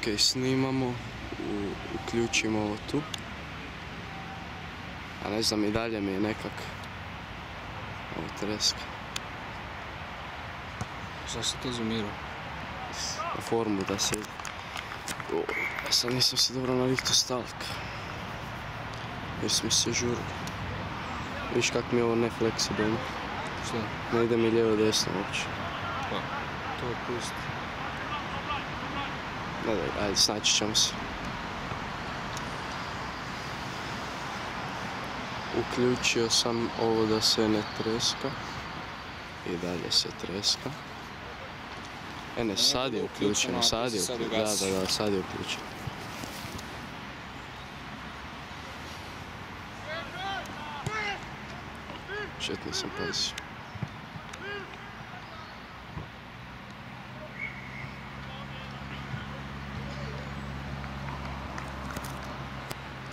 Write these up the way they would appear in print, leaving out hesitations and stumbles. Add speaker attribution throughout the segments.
Speaker 1: Ok, snimamo, uključimo ovo tu. A ne znam, i dalje mi je nekak ovo treska.
Speaker 2: Zašto se to zoomirao?
Speaker 1: Na formu da se ide. Sad nisam se dobro naviknuo stalka. Jer smo se žurili. Viš kak mi je ovo nefleksibilno.
Speaker 2: Što?
Speaker 1: Ne ide mi lijevo desno uopće.
Speaker 2: Pa, to pusti.
Speaker 1: Ne, ajde, snaći ćemo se. Uključio sam ovo da se ne treska. I dalje se treska. Ne, sad je uključeno, sad je uključeno. Da, sad je uključeno. Šet, nisam pazio.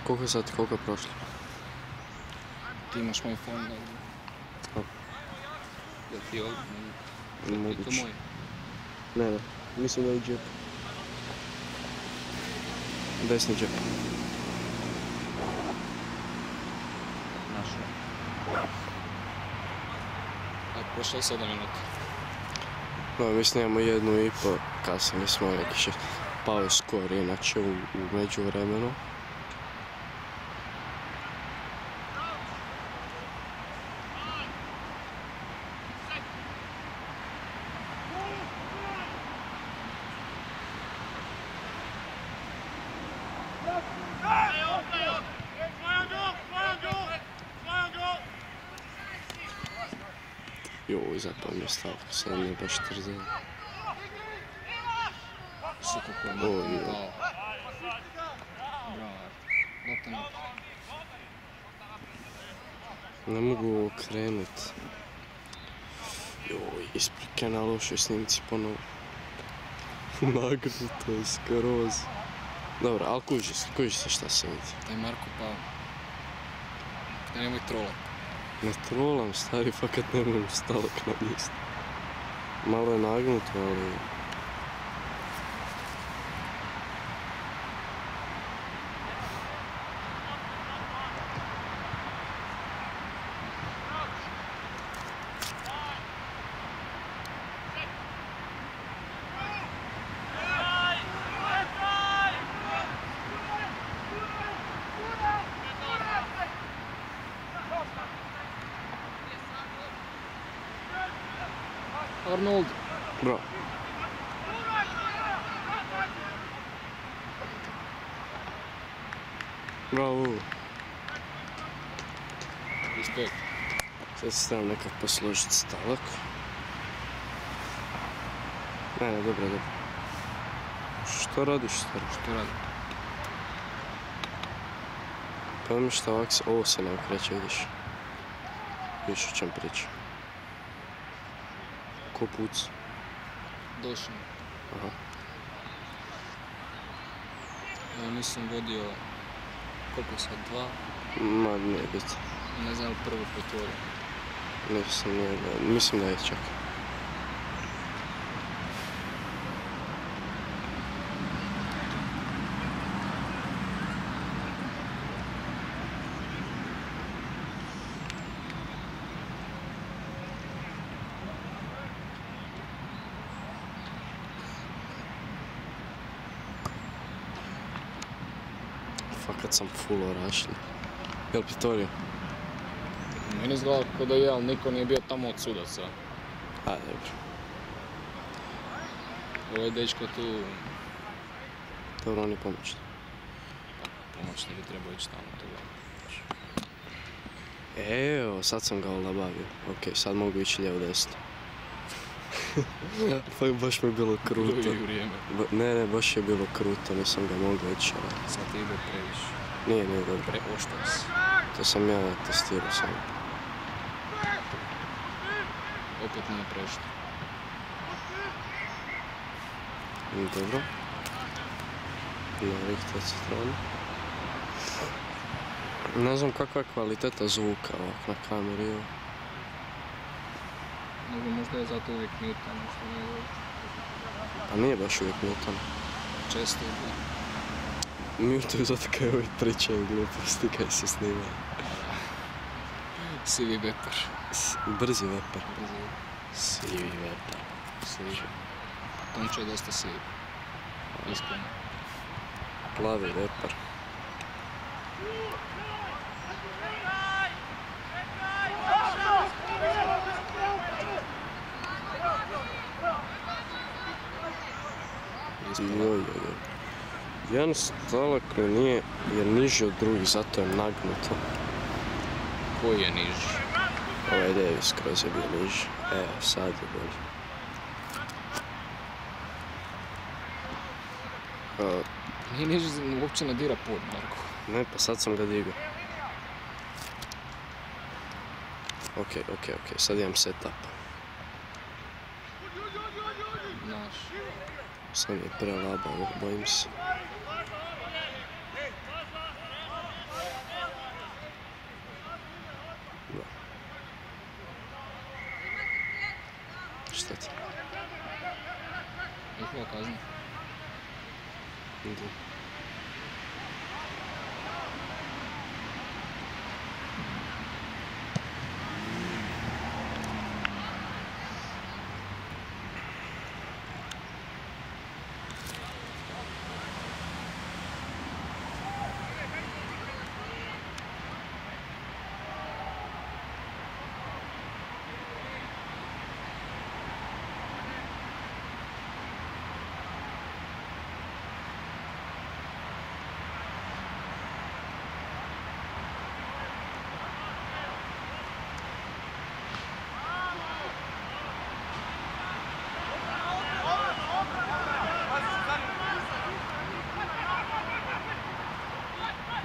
Speaker 1: Koliko je sati, koliko je prošlo?
Speaker 2: Ti imaš moj fon da... Da ti ovdje?
Speaker 1: Moguće.
Speaker 2: To moj?
Speaker 1: Ne, mislim da je u džepu. Desni džep.
Speaker 2: Našao. A prošlo je 7 minuta.
Speaker 1: No, mi snijemo 1,5, kasnije smo neki pao je skor inače u međuvremenu. Joj, zapao mi je stavka, sad mi je baš trzelo.
Speaker 2: Što kako je Martin pao. Bravo, lopta napad.
Speaker 1: Ne mogu ovo krenut. Joj, isprike na lošoj snimci ponovo. Nagnuto je skroz. Dobro, ali kuži se šta se vidi.
Speaker 2: Taj Marko pao. Da nemoj trolat.
Speaker 1: Ne trolam, stari, fakat ne mogu stalak na mjestu. Malo je nagnuto, ali...
Speaker 2: Arnold.
Speaker 1: Bravo. Bravo.
Speaker 2: Respekt.
Speaker 1: Sad se trebam nekak posložiti stalak. Ne, dobro. Što radiš, stari?
Speaker 2: Što radi?
Speaker 1: Pa mi šta ovak se, ovo se ne okreće, vidiš. Vidiš o čem pričam. Ko puc?
Speaker 2: Došao.
Speaker 1: Aha.
Speaker 2: Ja nisam vodio... Koliko sad? 2?
Speaker 1: Ma, nije biti.
Speaker 2: Ne znam prvo pretvorio.
Speaker 1: Nisam nije gledao. Mislim da je čak. Fakat sam full orašljiv. Jel Pitorio?
Speaker 2: Meni izgleda kao da je, ali niko nije bio tamo od sudaca.
Speaker 1: A, dobro.
Speaker 2: Ovo dečko tu...
Speaker 1: Dobro, on je pomoćni.
Speaker 2: Pomoćni bi trebao ići tamo tu.
Speaker 1: Evo, sad sam ga olabavio. Ok, sad mogu ići lijevo desno. Pa baš mi je bilo kruto.
Speaker 2: Bilo je vrijeme.
Speaker 1: Ne, baš je bilo kruto, nisam ga mogao ići.
Speaker 2: Sad ti ide previše.
Speaker 1: Nije dobro.
Speaker 2: Preoštao si.
Speaker 1: To sam ja testirao sam.
Speaker 2: Opet nije prešlo.
Speaker 1: Dobro. Narihtati stranu. Ne znam kakva je kvaliteta zvuka ovak na kameri.
Speaker 2: Možda je zato uvijek mutan, što ne je...
Speaker 1: Pa nije baš uvijek mutan.
Speaker 2: često ubija.
Speaker 1: Minutu zato kaj ovi pričaju gluposti kaj se snima.
Speaker 2: Sivi vepar.
Speaker 1: Brzi vepar.
Speaker 2: Brzi vepar.
Speaker 1: Sivi vepar.
Speaker 2: Sivi. Tončo je dosta sivi. Iskreno.
Speaker 1: Plavi vepar. Joj. Jedan stalak mi nije, je niži od drugih, zato je nagnuto.
Speaker 2: Koji je niži?
Speaker 1: Ovaj Davis skroz je bio niži. Evo, sad je bolje.
Speaker 2: Nije niži, uopće ne dira pod, Marko.
Speaker 1: Ne, pa sad sam ga digao. Ok, sad imam setup.
Speaker 2: Znaš.
Speaker 1: Sad mi je prelabavo, bojim se. Da. Šta ti?
Speaker 2: Njihova kazna.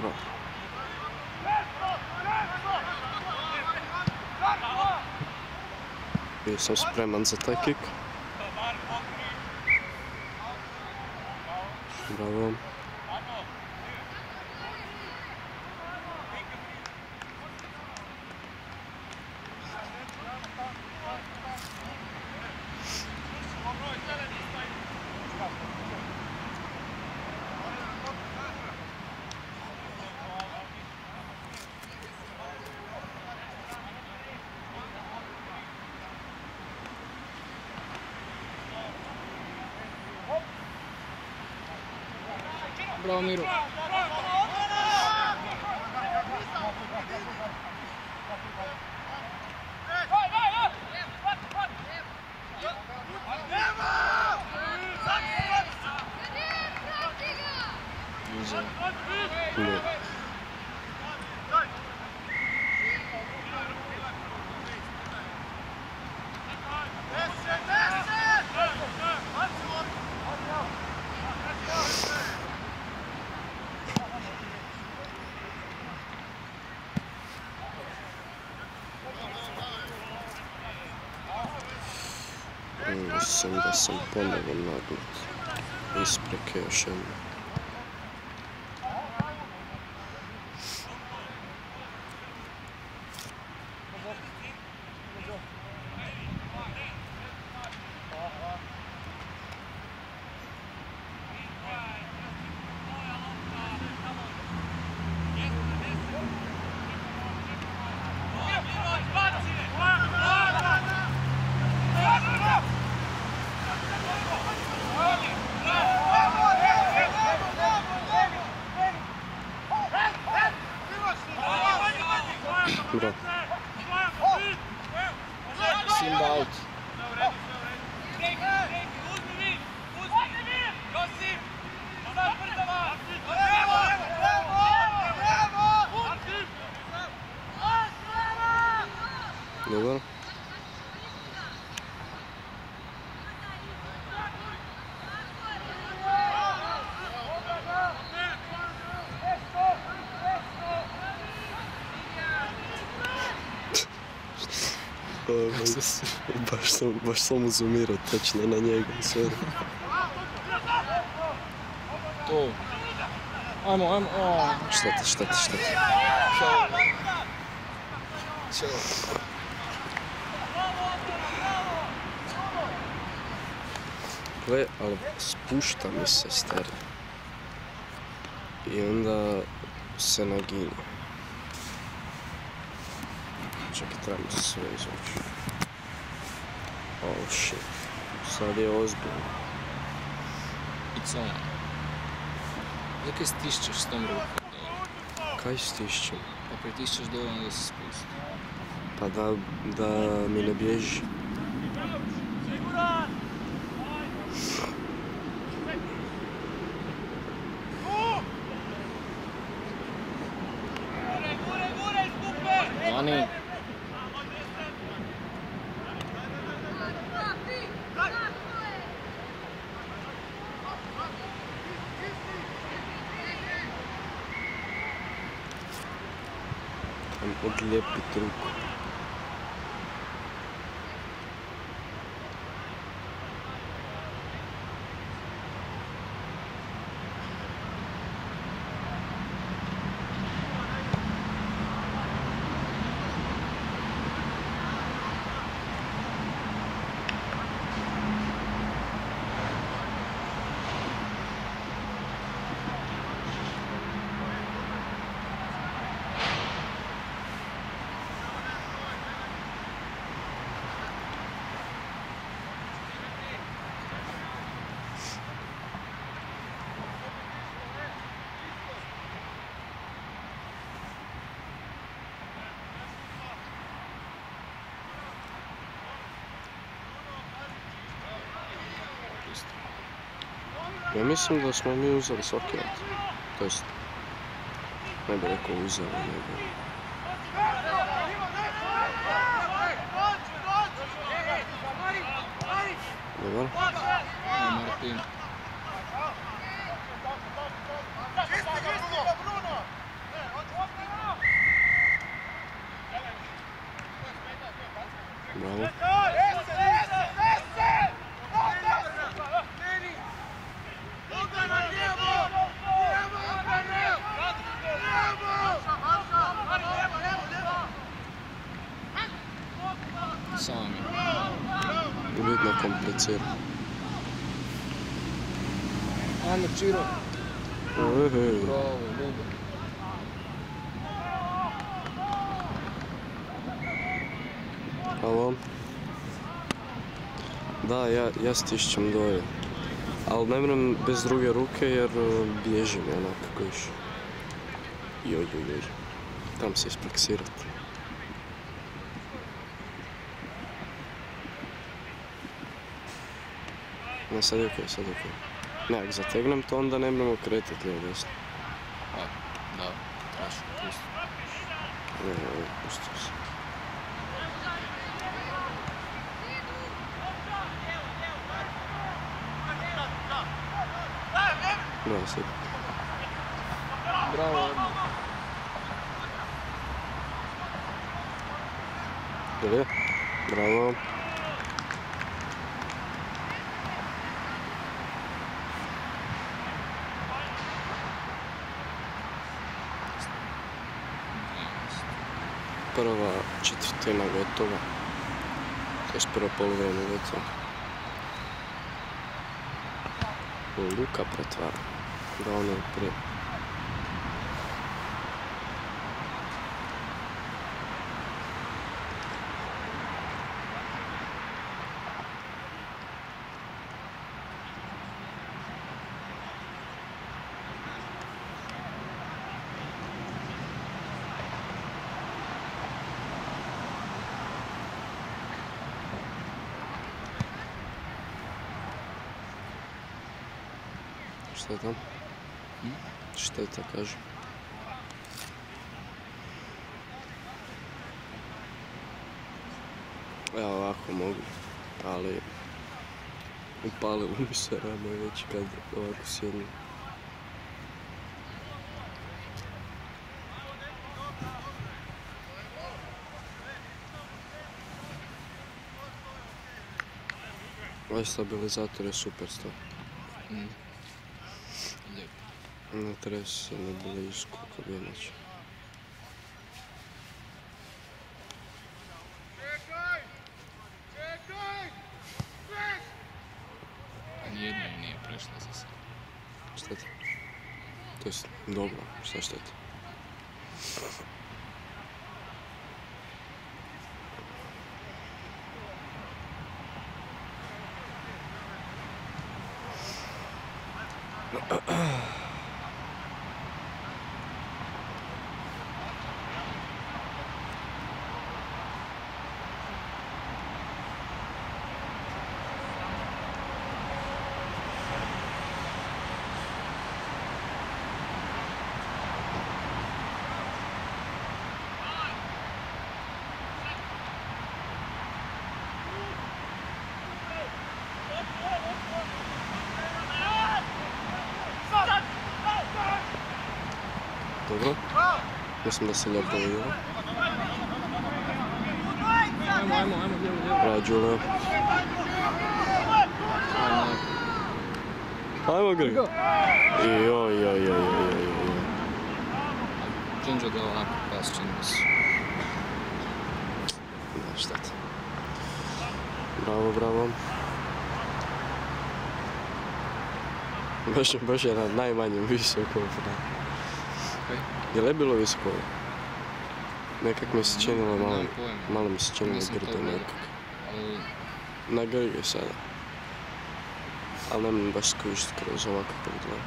Speaker 1: Da. Bio sam spreman za taj kick. Bravo.
Speaker 2: Bravo, Miro.
Speaker 1: Ne. Mislim da sam ponovo nagnut. Ispreke još jedno. Bravo.
Speaker 2: Simba out.
Speaker 1: Dobro. Baš sam uzumirao točno na njega, sorry.
Speaker 2: To. Ajmo.
Speaker 1: Šta ti? Gle, ali spušta mi se stari. I onda se naginje. Čekaj, trebamo se sve izvući. Oh shit. Sad je ozbiljno.
Speaker 2: It's on. Zakaj stišćeš s tom rukom dole?
Speaker 1: Kaj stišćem?
Speaker 2: Pa pritišćeš dole, onda se spusti.
Speaker 1: Pa da mi ne bježi.
Speaker 2: Vani.
Speaker 1: Odlijepit ruku. Ja mislim da smo mi uzeli svaki rat. To jest, ne bi rekao uzeli, nego... Dobar?
Speaker 2: Martin.
Speaker 1: Bravo.
Speaker 2: Sami.
Speaker 1: Vidno komplicira.
Speaker 2: Ajmo, Čiro. Bravo, Ljubo.
Speaker 1: Halo? Da, ja stišćem dolje. Ali ne mrem bez druge ruke jer bježim onak kako iš. Joj. Tam se ispraksirati. No sad je okej. Ne, ako zategnem to onda ne mremo kretati lijevo desno.
Speaker 2: Da, traši, pusti.
Speaker 1: Ne, pustio se. Bravo, sad.
Speaker 2: Bravo, Arno.
Speaker 1: Jel je? Bravo. Prva četvrtina gotova. To je prvo polovrijeme gotovo. Luka pretvara. Da ono je prije. Šta je tam? Šteta, kaže. Evo ovako mogu, ali upalilo mi se ramo već kad ovako sjednem. Ovaj stabilizator je super stvar. Ne treba se ne blizu kako bi inače.
Speaker 2: A nije
Speaker 1: šteta. To jest dobro, šta šteta. Dobro. Mislim da se lijepo vidio.
Speaker 2: Ajmo, lijevo.
Speaker 1: Rađule. Ajmo Grga. Joj.
Speaker 2: Džinđo da je onako pas, čini mi se.
Speaker 1: Da, šteta. Bravo. Baš je na najmanjem visokom. Je li bilo visoko? Nekak mi se činilo malo mi se činilo grdo nekak. Na Grge sada. Ali ne mogu baš skužiti kroz ovakav pogled.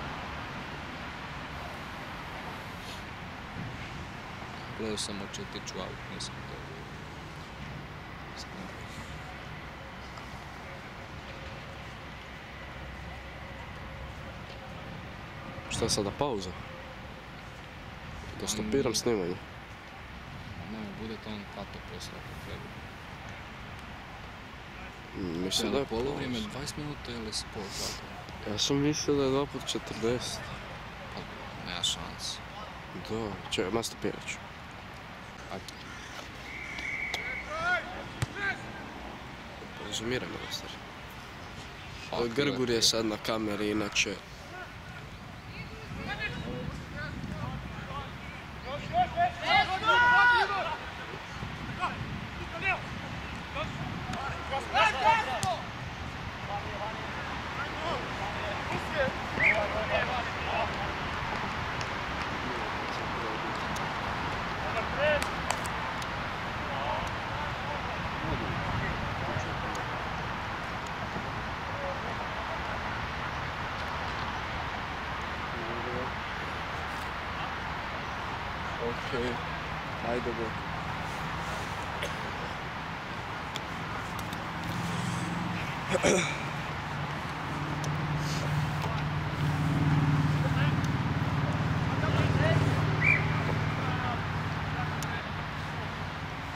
Speaker 2: Gledao sam očetiću aut, nisam to vidio.
Speaker 1: Šta je sada pauza? Da stopiram snimanje.
Speaker 2: Ne, bude to on kato poslije ako treba.
Speaker 1: Mislim da je pauza.
Speaker 2: Polovrijeme 20 minuta ili se pol sata?
Speaker 1: Ja sam mislio da je 2 puta 40.
Speaker 2: Pa, nema šanse.
Speaker 1: Da, čekaj, ma stopirat ću.
Speaker 2: Ajde.
Speaker 1: Razumiram, ministar. Grgur je sad na kameri, inače... Okej, ajde bo.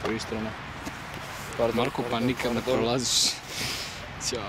Speaker 2: To je istina. Marko, pa nikad ne prolaziš. Ćao.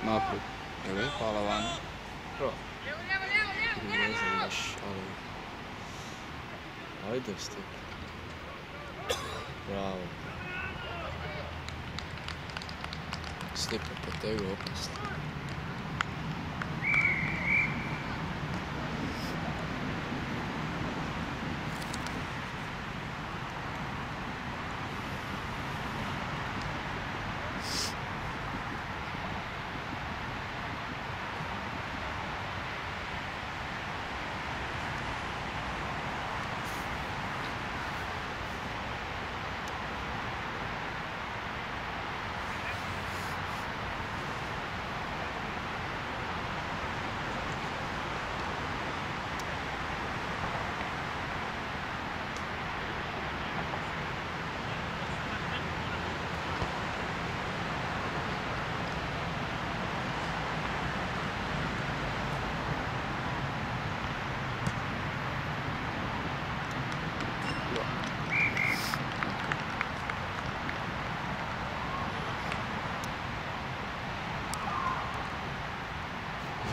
Speaker 2: Naprijed. Jel' hvala vani?
Speaker 1: Ne znam baš, ali... Ajde, Stipe. Bravo. Stipe, potegu opast.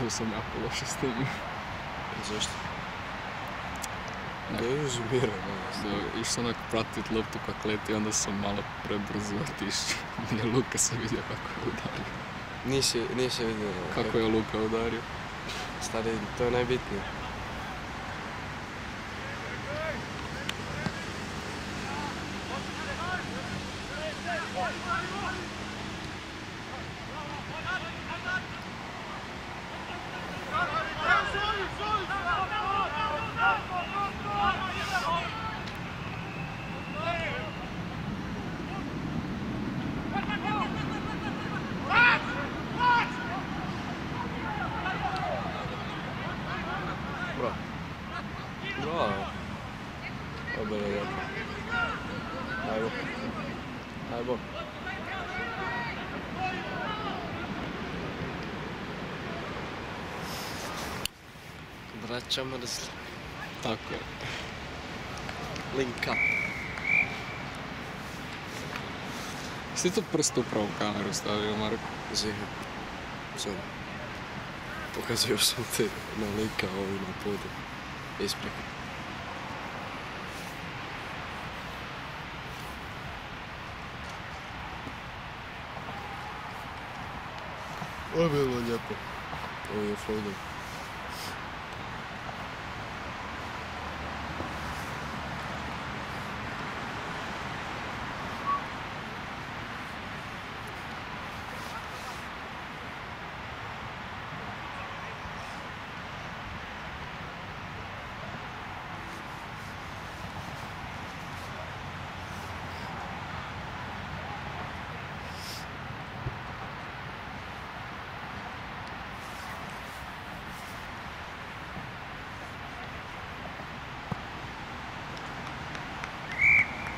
Speaker 2: da sam jako loše s tim.
Speaker 1: Zašto? Da je uzumirao.
Speaker 2: Išao sam onak pratit loptu kak leti, onda sam malo prebrzo otišao. Nije Luka se vidio kako je udario.
Speaker 1: Nisi vidio.
Speaker 2: Kako je Luka udario?
Speaker 1: Stari, to je najbitnije. Bravo. Dobro je lijepo. Ajmo. Ajmo. Braća mrzli.
Speaker 2: Tako je.
Speaker 1: Link up.
Speaker 2: Jesi to prst upravo u kameru stavio, Marko?
Speaker 1: Ziha. Sam. Pokazio sam te na lika ovi na podu. Ispreko. Ovo je bilo lijepo. Ovo je Flowdown.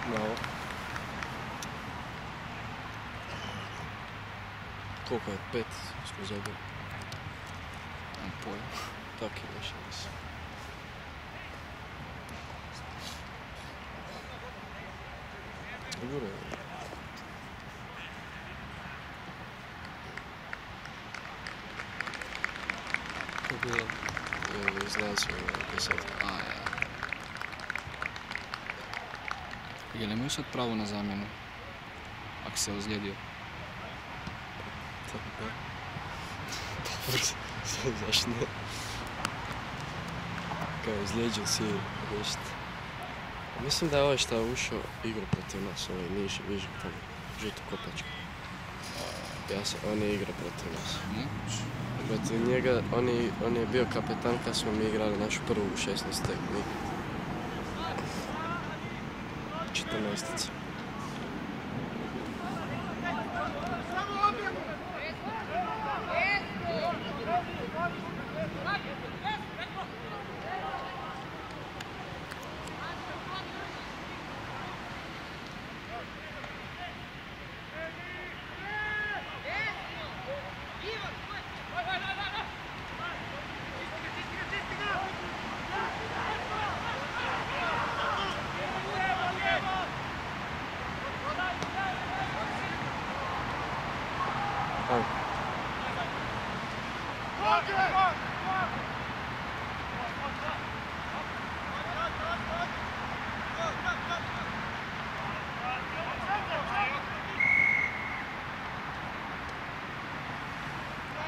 Speaker 1: Bravo. Koliko je? 5 smo zabili.
Speaker 2: Nemam pojma.
Speaker 1: Tak je više mislim. Dobro je. Kako je bilo? Izlazio je 10.
Speaker 2: A, ja. Jel imaju sad pravo na zamjenu? Ako se ozlijedio?
Speaker 1: Tako da. Dobro, zašto ne? Kao izlijeđen si nešto. Mislim da je ovaj šta je ušao igru protiv nas, ovaj Niš Vižak tamo, žuto kopačka. On je igrao protiv nas. Protiv njega, on je bio kapetan kad smo mi igrali našu prvu u 16. ligu. 14.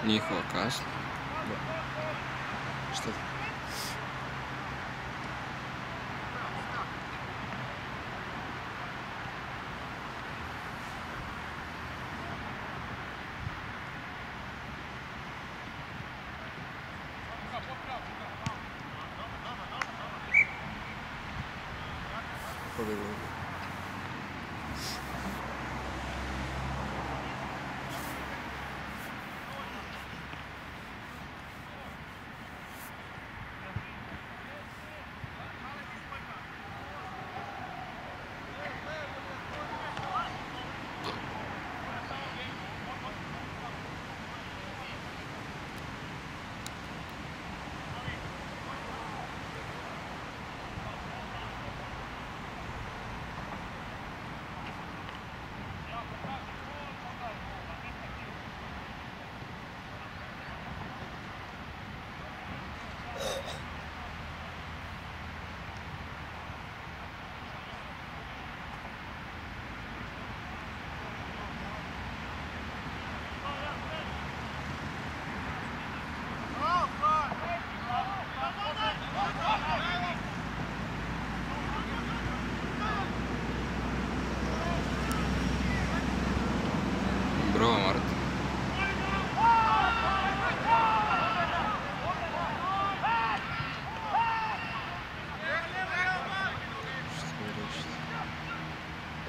Speaker 2: Njihova kazna.
Speaker 1: Šta? Pobjegli.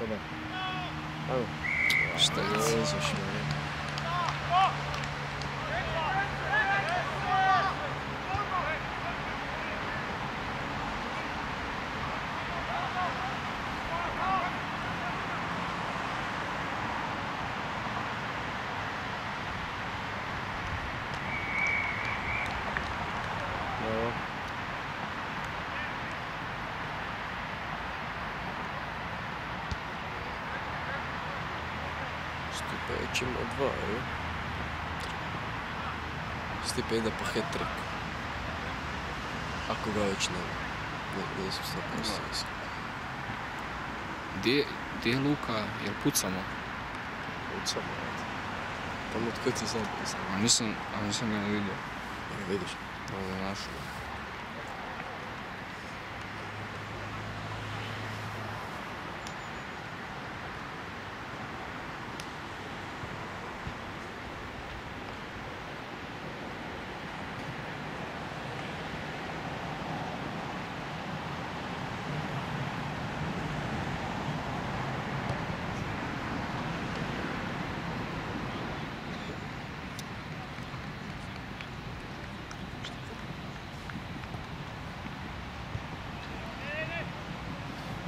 Speaker 1: Dobar. Ajmo.
Speaker 2: Šta je?
Speaker 1: Jezuš me. Stipe ima 2, je? Stipe ide po hat-trick. Ako ga već nema. Nisam 100%
Speaker 2: Gdje je Luka? Jel pucamo?
Speaker 1: Pucamo, ajde. Tamo od ti znam.
Speaker 2: A nisam ga ne vidio.
Speaker 1: Ja, vidiš.
Speaker 2: Ovo je našo.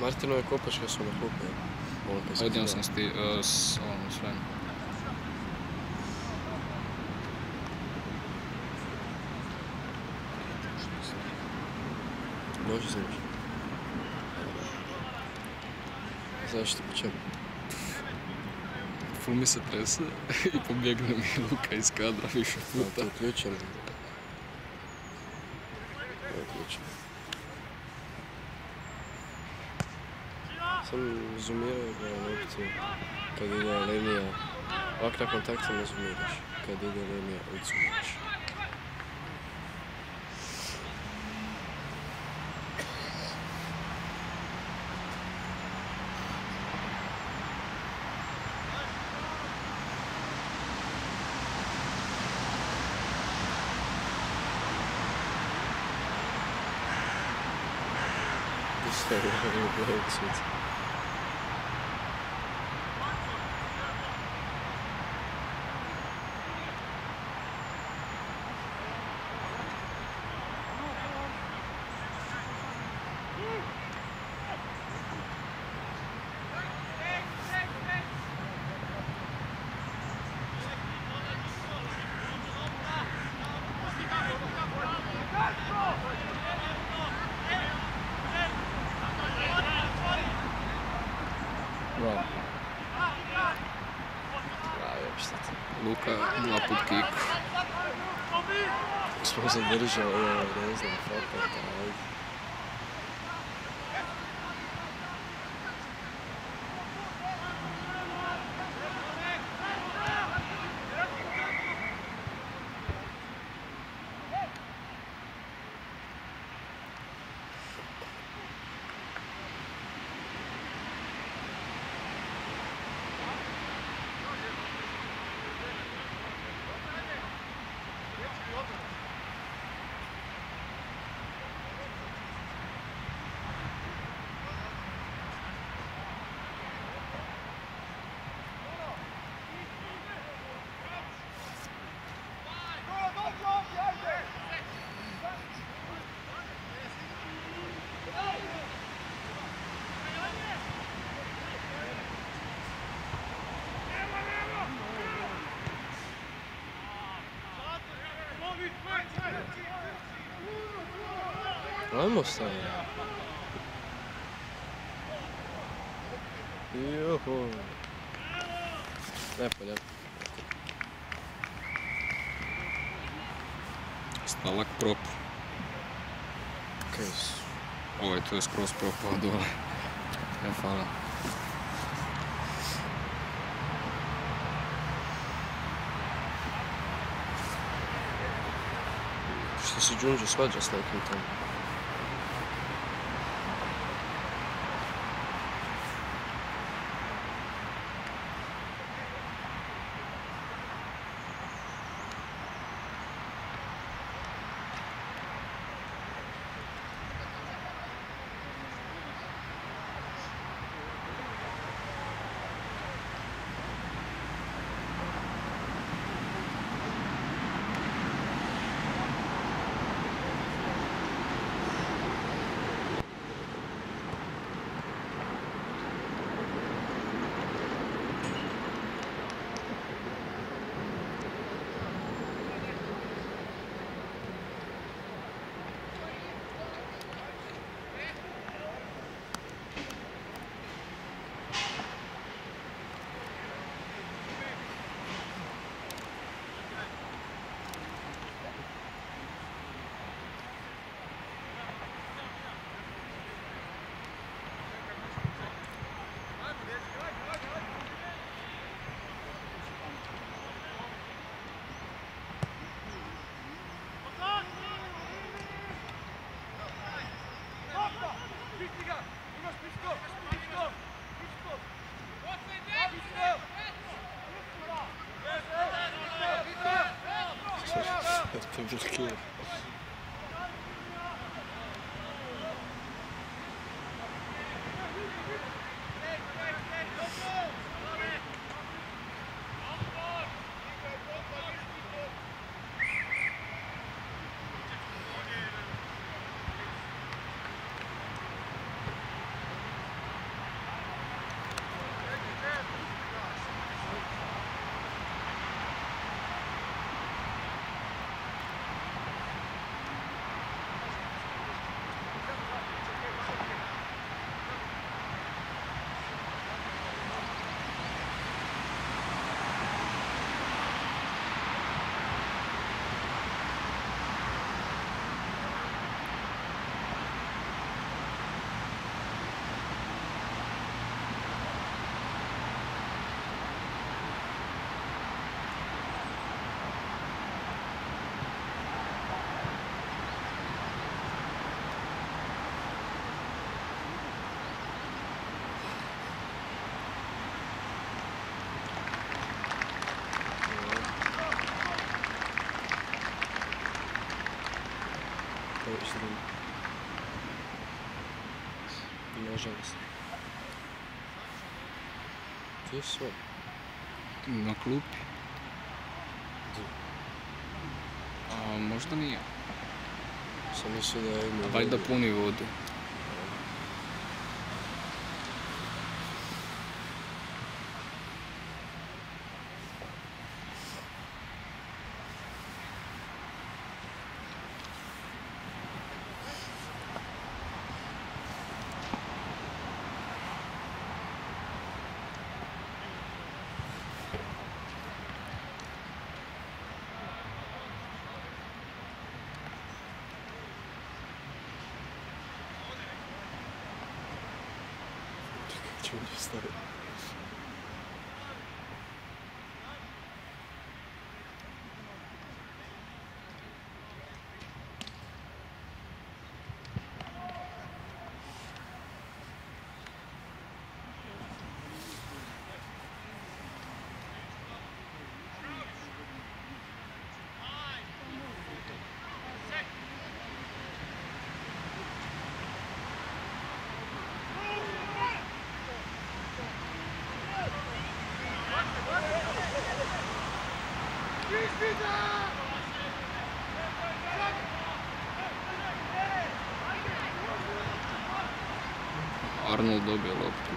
Speaker 1: Martinove kopačke su na klupe.
Speaker 2: Odnijel sam s ovom sve.
Speaker 1: Dođi za njih. Znaš ti po čemu?
Speaker 2: Ful mi se trese i pobjegne mi Luka iz kadra više puta.
Speaker 1: To je uključeno. Sam zoomirao ga na opciju kad ide linija. Ovak na kontaktu ne zoomiraš. Kad ide linija, odzoomiraš. Sve je bilo svijet.
Speaker 2: Bravo. Luka 2 put kiku.
Speaker 1: Smo zadržali, ne znam, fakat, ajde. Ajmo sad. Joho. Lijepo, lijepo.
Speaker 2: Stalak prop.
Speaker 1: Kaj
Speaker 2: Ovo tu je skroz propao dole. Ne fala.
Speaker 1: Što se Đunđe svađa s nekim tamo? To byl kill. Nažalost. Gdje je sve?
Speaker 2: Na klupi.
Speaker 1: Gdje?
Speaker 2: A možda nije.
Speaker 1: Sam mislio da je imao...
Speaker 2: Valjda puni vodu.
Speaker 1: Čemu će staviti?
Speaker 2: Arnold dobio loptu.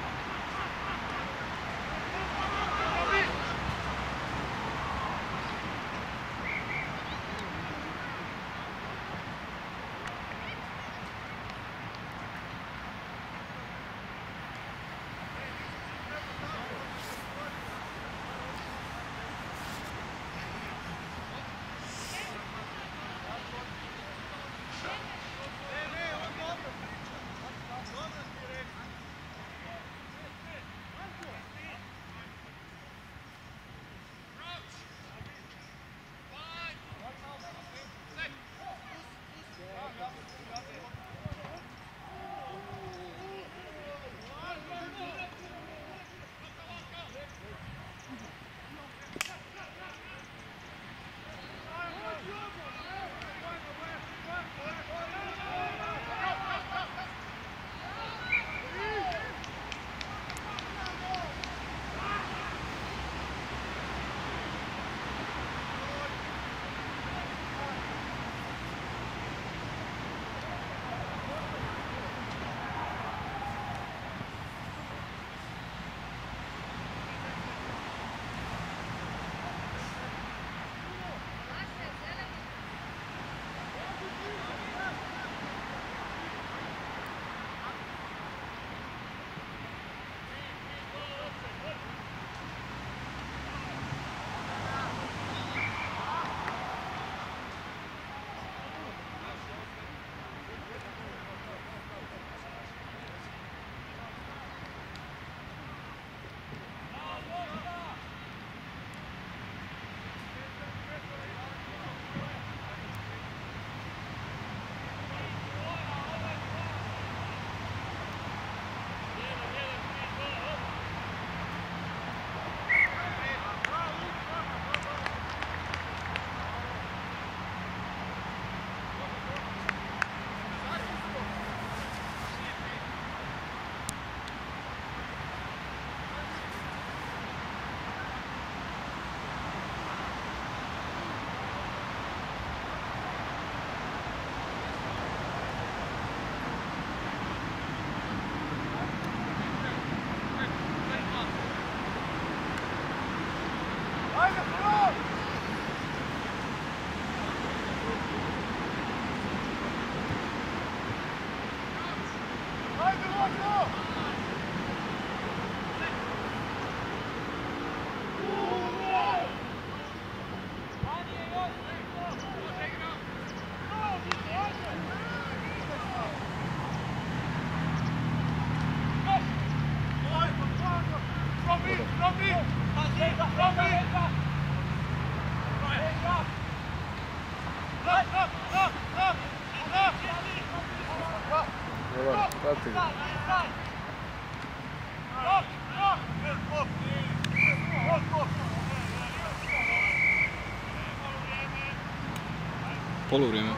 Speaker 2: Poluvrijeme.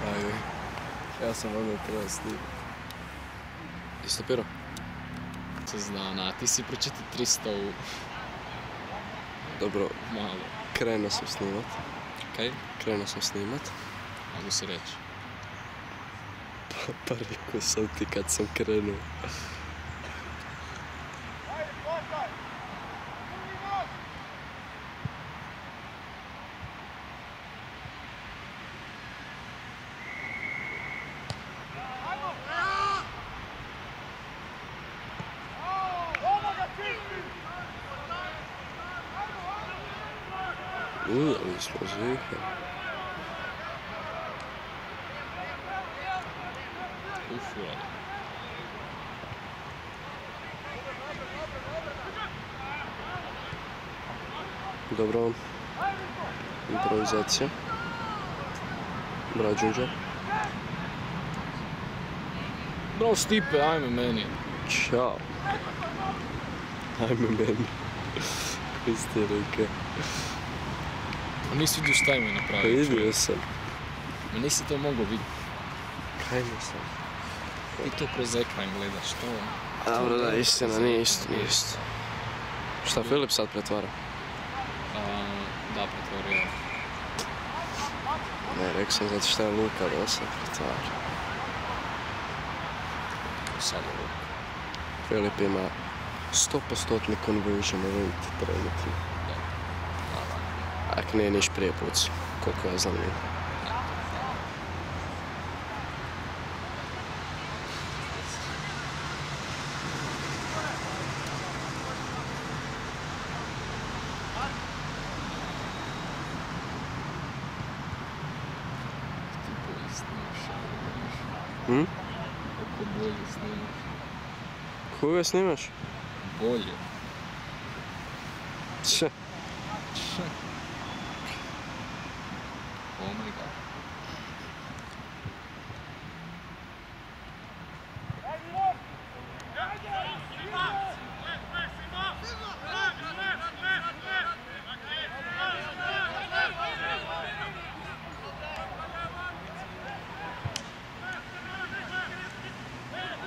Speaker 1: Ajde. Ja sam onda treba snimati. Ti stopirao?
Speaker 2: To zna, a ti si pročiti 300 u...
Speaker 1: Dobro,
Speaker 2: malo.
Speaker 1: krenuo sam snimat.
Speaker 2: Kaj?
Speaker 1: Krenuo sam snimat.
Speaker 2: Mogu si reći.
Speaker 1: Pa rekao sam ti kad sam krenuo. Ali smo zviha.
Speaker 2: Ufu, ali.
Speaker 1: Dobro. Improvizacija. Bravo, Đunđa.
Speaker 2: Bravo, Stipe, ajme meni.
Speaker 1: Ćao. Ajme meni. Koji ste ruke.
Speaker 2: Nisi vidio šta im je
Speaker 1: Pa
Speaker 2: napravio.
Speaker 1: vidio sam.
Speaker 2: Ma nisi to mogao vidjeti.
Speaker 1: Kajmo sam.
Speaker 2: Ti to kroz ekran gledaš, to...
Speaker 1: Dobro, da, istina, nije isto, nije isto. Šta Filip sad pretvara?
Speaker 2: Da, pretvorio.
Speaker 1: Ne, rekao sam zato šta je Luka da se pretvara.
Speaker 2: Sad je Luka.
Speaker 1: Filip ima 100% conversion rate trenutno. Ak nije niš prije pucu, koliko ja znam nije.
Speaker 2: Koliko bolje snimaš?
Speaker 1: Koga snimaš?
Speaker 2: Bolje.
Speaker 1: Če?
Speaker 2: Oh my god.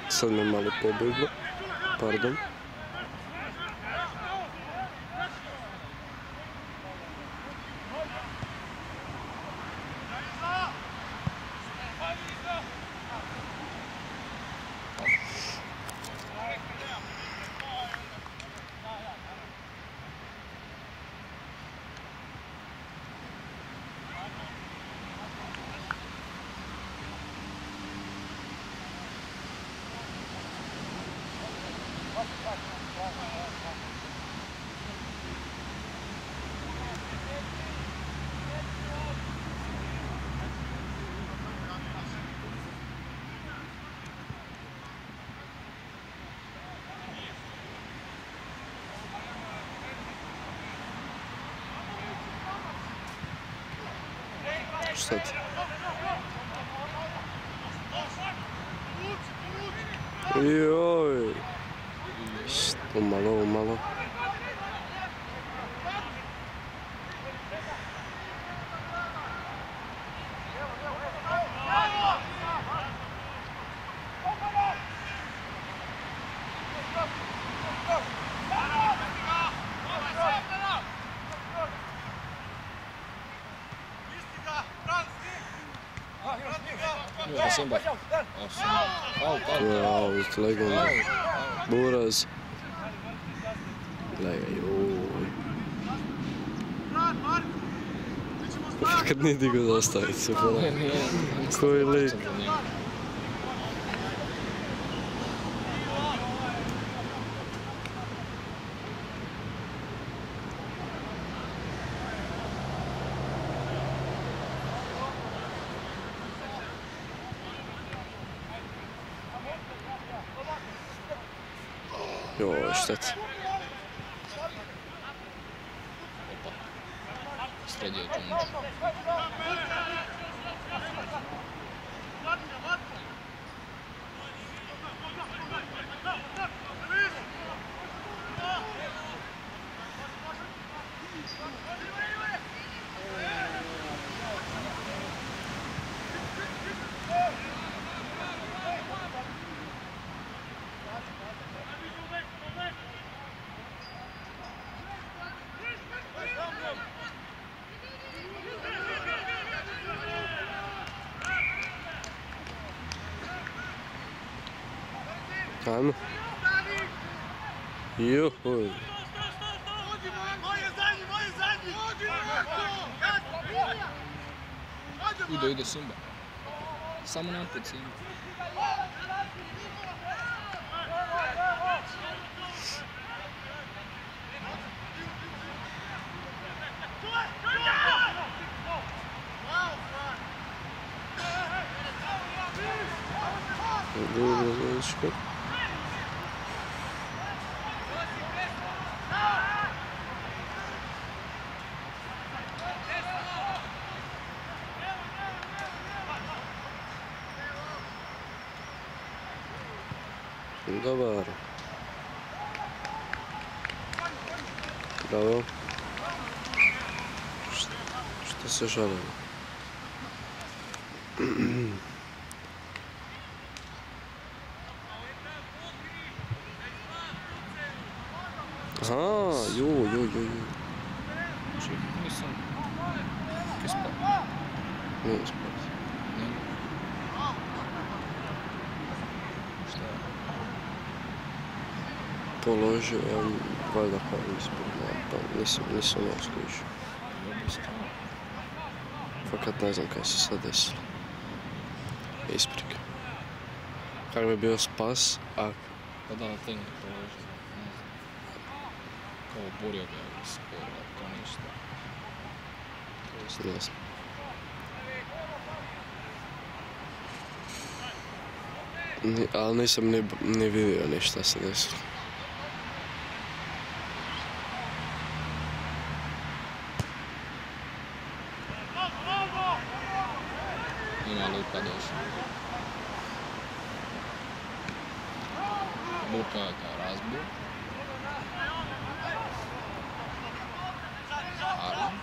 Speaker 1: Sad me malo pobjeglo. Pardon. Šta ti? Joj! Umalo.
Speaker 2: Simba.
Speaker 1: Out, legalno. Buraz. Gledaj, joj. Kad nije digao zastavicu,
Speaker 2: Nije.
Speaker 1: Koji lik? Joj, šteta.
Speaker 2: Opa. Sredio Tunđu.
Speaker 1: Ajmo. Juhuj.
Speaker 2: Ide Simba. Samo napred Simba.
Speaker 1: Dobro, znači. Dobar. Bravo. Što se žalimo? Aha, ju.
Speaker 2: Nisam. Ispao.
Speaker 1: Nije ispao.
Speaker 2: Šta je?
Speaker 1: Položio, valjda kao ispod, pa nisam ne skušao. Fakat ne znam kaj se sad desilo. Isprike. Kako bi bio spas, ako...
Speaker 2: Pa da, te nije položio. Kao borio ga skoro, to ništa.
Speaker 1: Ne znam. Ali nisam ni vidio ništa se desilo.
Speaker 2: Ima Luka došao. Luka je kao razbio. Arlen.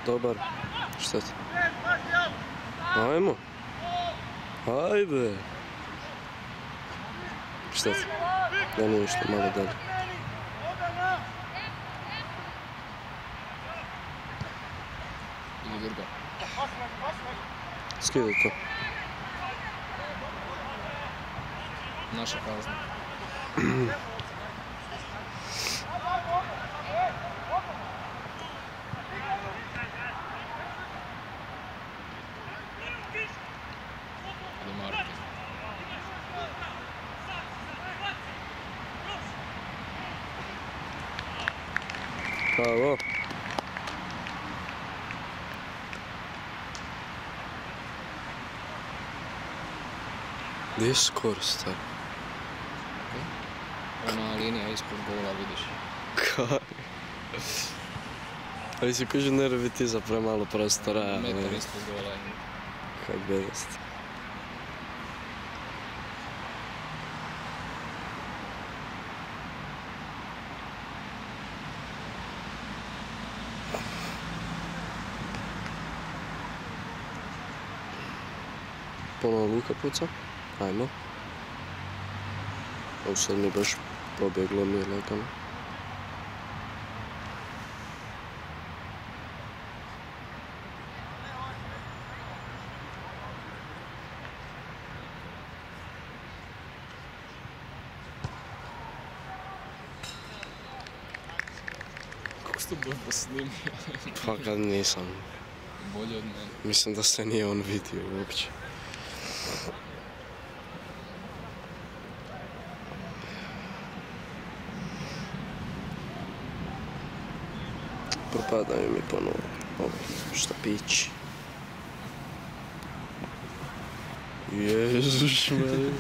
Speaker 1: Dobar. Šteta. Ajmo. Ajde. Šteta. Da nije išlo malo dalje.
Speaker 2: Ili Grga.
Speaker 1: Skidaj to.
Speaker 2: Naša kazna. Ide Martin.
Speaker 1: Bravo. Gdje je skor, star?
Speaker 2: Ona linija ispod gola, vidiš.
Speaker 1: Kaj? Ali si kuži nervi ti za premalo prostora.
Speaker 2: Metar ispod gola.
Speaker 1: Kaj bedast. Ponovno Luka puca. Ajmo. Ovo sad mi baš pobjeglo mi je lagano.
Speaker 2: Kako si to dobro snimio?
Speaker 1: Pa kad nisam.
Speaker 2: Bolje od mene.
Speaker 1: Mislim da se nije on vidio uopće. Propadaju mi ponovo ovi štapići. Jezuš me.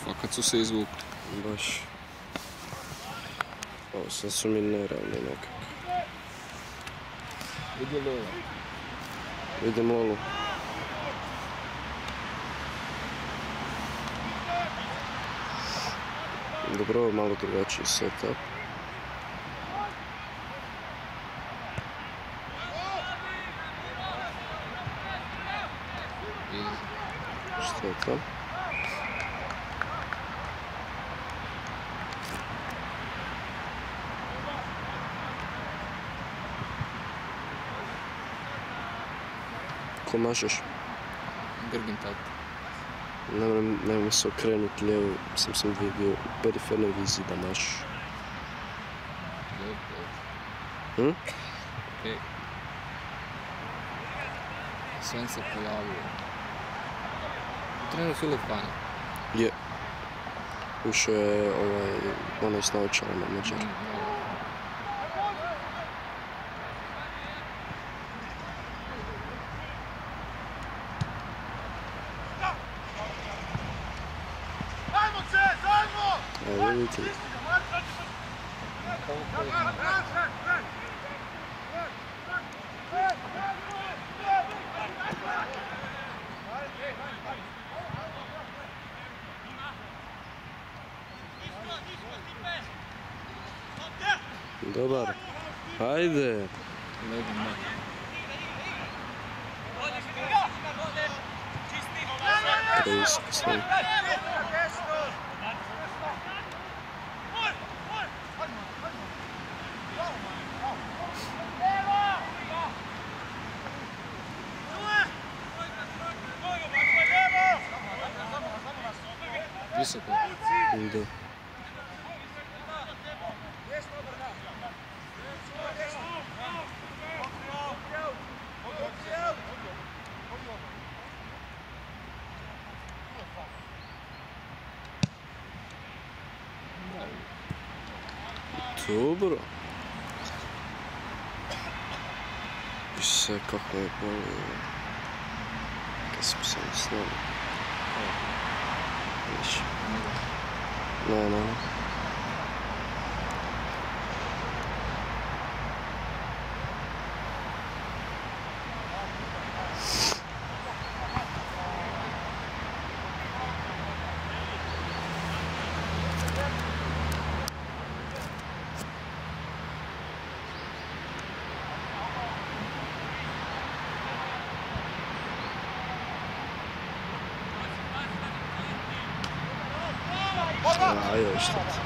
Speaker 2: Fakat su se izvukli.
Speaker 1: Baš. Ovo sad su mi neravni nekako.
Speaker 2: Vidi Lolu.
Speaker 1: Vidim Lolu. Dobro, ovo je malo drugačiji setup. Što je to? Ko mašeš?
Speaker 2: Grgin tata.
Speaker 1: Ne mogu se okrenuti lijevo, sam vidio u perifernoj viziji da mašeš.
Speaker 2: Dobro. Okej. Sven se pojavio. Trener Filip Vanja.
Speaker 1: Je. Ušao je onaj s naočalama Mađar. Evo vidite. Dobar. Hajde. Previsoko sam.
Speaker 2: Visoko.
Speaker 1: Da. Dobro. I sve kako je bolio. Kad smo se snali. Viš. Ne. Ajde, šta ti?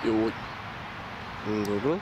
Speaker 1: Joj. Dobro.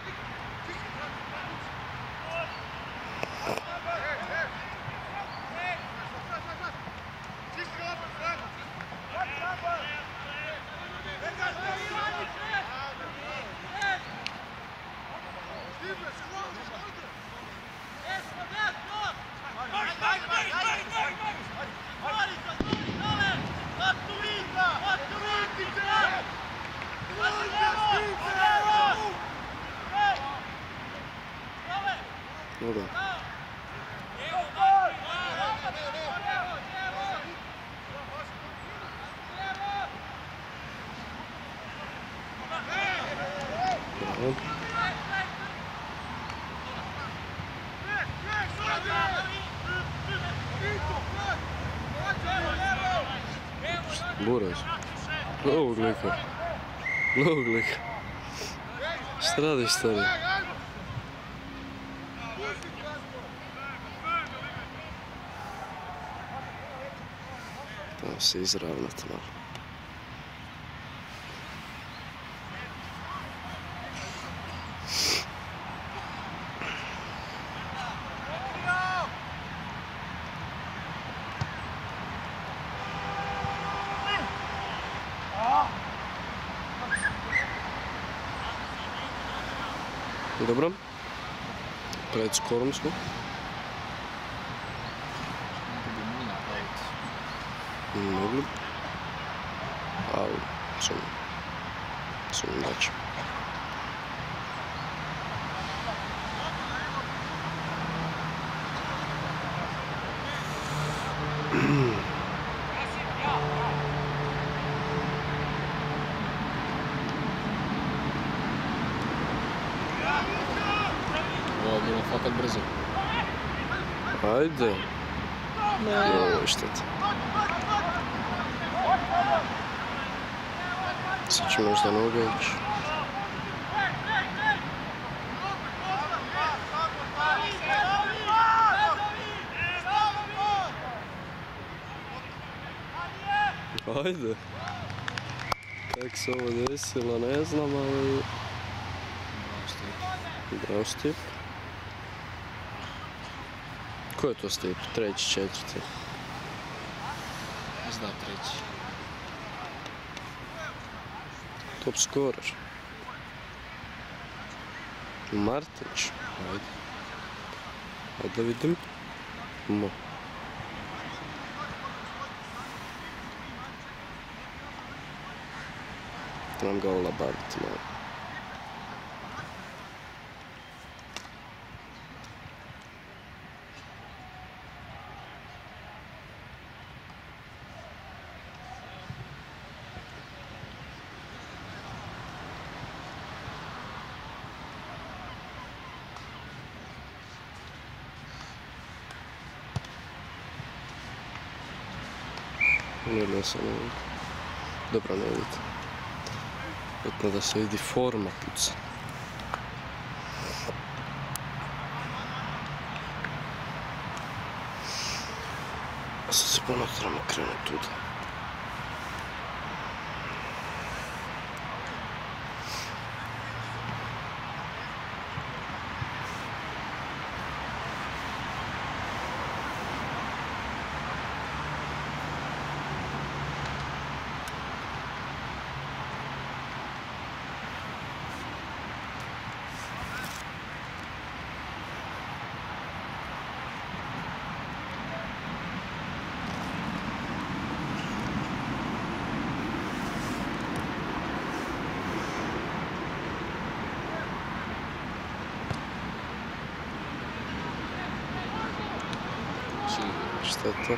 Speaker 1: Dobro. Bravo. Buraz. Novog lika. Šta radiš, stari? Tamo se izravnati malo. Dobro. Pred skorom smo. Mogli bi. Ali, sam neće.
Speaker 2: Ovo je bilo fakat brzo.
Speaker 1: Ajde. Joj, šteta. Sad će možda noga ići. Ajde. Kako se ovo desilo, ne znam, ali... Bravo Stip. Ko je to Stip? Treći, četvrti?
Speaker 2: Zda treći.
Speaker 1: Top skorer. Martić. Ajde. Ajde da vidim. Mo. Trebam ga olabaviti malo. Ne sam ne vidim. Dobro, ne vidite. Bitno da se vidi forma puca. A sad se ponovno trebamo krenuti tuda. Šteta.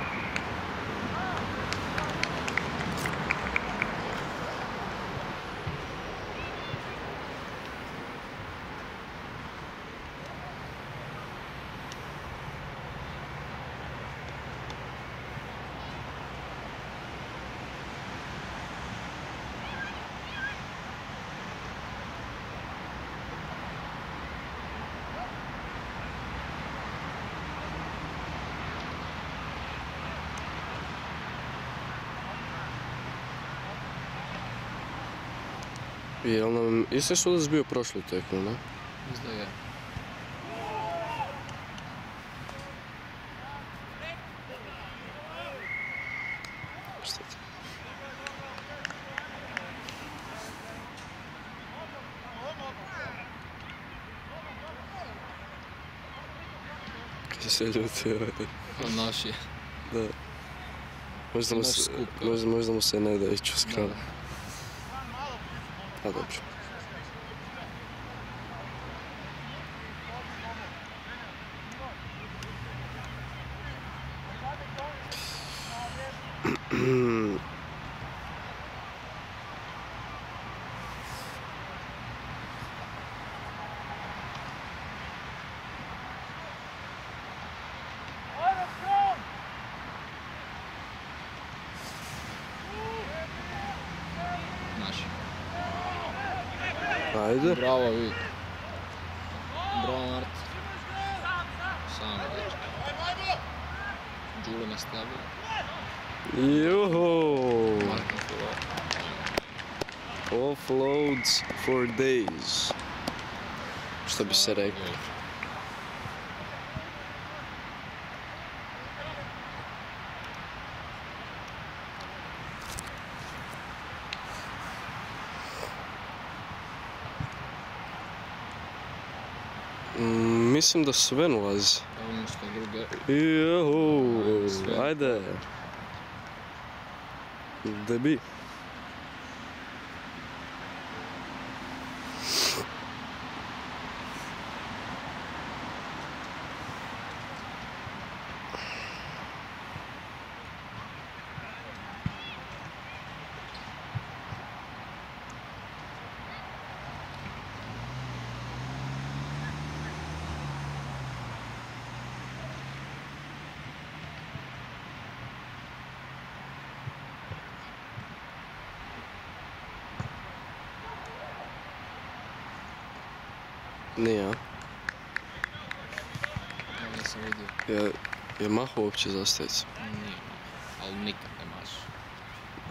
Speaker 1: Jel nam isti sudac bio prošli tekmu, ne?
Speaker 2: Mislim da je.
Speaker 1: Šteta. Kaj se ljutio?
Speaker 2: Naš je.
Speaker 1: Da. Možda mu se ne da ići u skravu. A dobro. Ajde.
Speaker 2: Bravo, Vik. Bravo, Mart. Samo dječak. Đule nastavio.
Speaker 1: Juhu!
Speaker 2: Mart na full.
Speaker 1: Offloads for days. Što bi se rekao. Mislim da Sven ulazi.
Speaker 2: Evo nešto druge.
Speaker 1: Juhu, ajde. Debi. Nije, a?
Speaker 2: Ja nisam vidio.
Speaker 1: Je maho uopće za stajicu?
Speaker 2: Nije, ali nikad ne maš.